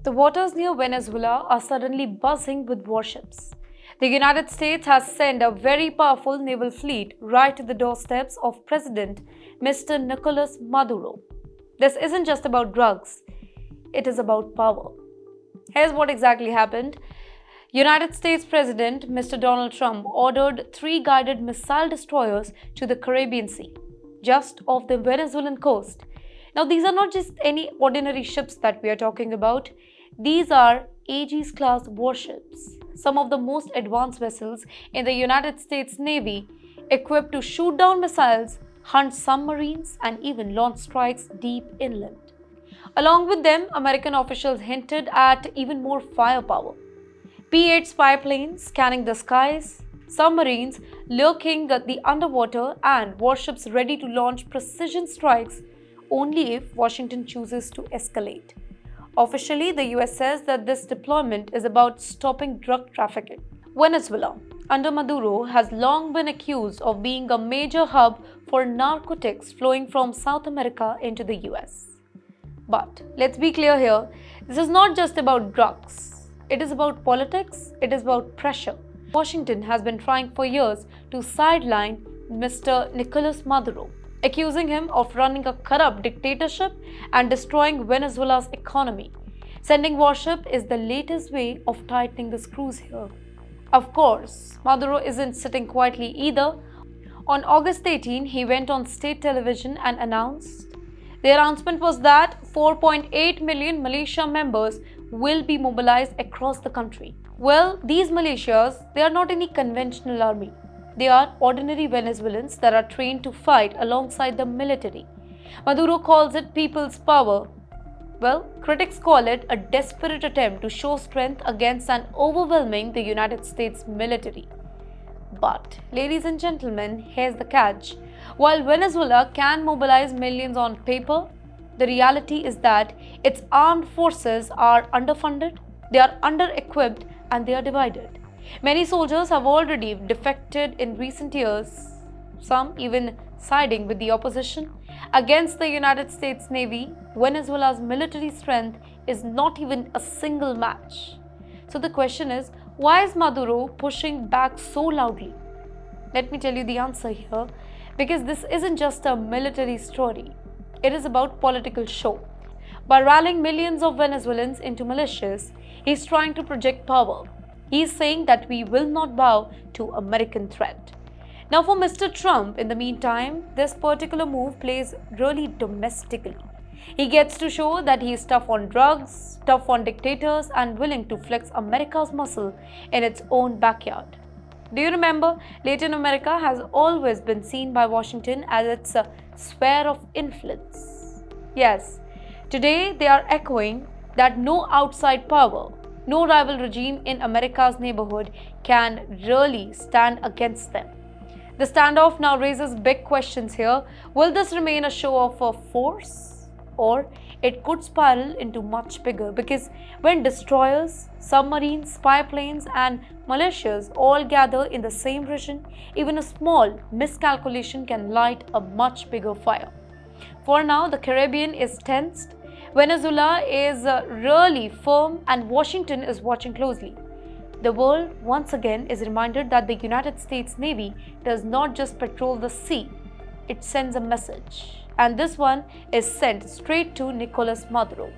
The waters near Venezuela are suddenly buzzing with warships. The United States has sent a very powerful naval fleet right to the doorsteps of President Mr. Nicolás Maduro. This isn't just about drugs, it is about power. Here's what exactly happened. United States President Mr. Donald Trump ordered 3 guided missile destroyers to the Caribbean Sea, just off the Venezuelan coast. Now, these are not just any ordinary ships that we are talking about. These are Aegis class warships, some of the most advanced vessels in the United States Navy, equipped to shoot down missiles, hunt submarines, and even launch strikes deep inland. Along with them, American officials hinted at even more firepower. P-8 spy planes scanning the skies, submarines lurking at the underwater, and warships ready to launch precision strikes only if Washington chooses to escalate. Officially, the US says that this deployment is about stopping drug trafficking. Venezuela, under Maduro, has long been accused of being a major hub for narcotics flowing from South America into the US. But let's be clear here, this is not just about drugs. It is about politics, it is about pressure. Washington has been trying for years to sideline Mr. Nicolás Maduro, accusing him of running a corrupt dictatorship and destroying Venezuela's economy. Sending warship is the latest way of tightening the screws here. Of course, Maduro isn't sitting quietly either. On August 18, he went on state television and announced. The announcement was that 4.8 million militia members will be mobilized across the country. Well, these militias, they are not any conventional army. They are ordinary Venezuelans that are trained to fight alongside the military. Maduro calls it people's power. Well, critics call it a desperate attempt to show strength against an overwhelming the United States military. But, ladies and gentlemen, here's the catch. While Venezuela can mobilize millions on paper, the reality is that its armed forces are underfunded, they are under-equipped, and they are divided. Many soldiers have already defected in recent years, some even siding with the opposition. Against the United States Navy, Venezuela's military strength is not even a single match. So the question is, why is Maduro pushing back so loudly? Let me tell you the answer here, because this isn't just a military story. It is about political show. By rallying millions of Venezuelans into militias, he's trying to project power. He's saying that we will not bow to American threat. Now for Mr. Trump, in the meantime, this particular move plays really domestically. He gets to show that he is tough on drugs, tough on dictators, and willing to flex America's muscle in its own backyard. Do you remember, Latin America has always been seen by Washington as its sphere of influence. Yes, today they are echoing that no outside power, no rival regime in America's neighborhood can really stand against them. The standoff now raises big questions here. Will this remain a show of force? Or it could spiral into much bigger, because when destroyers, submarines, spy planes, and militias all gather in the same region, even a small miscalculation can light a much bigger fire. For now, the Caribbean is tensed, Venezuela is really firm, and Washington is watching closely. The world once again is reminded that the United States Navy does not just patrol the sea, it sends a message. And this one is sent straight to Nicolás Maduro.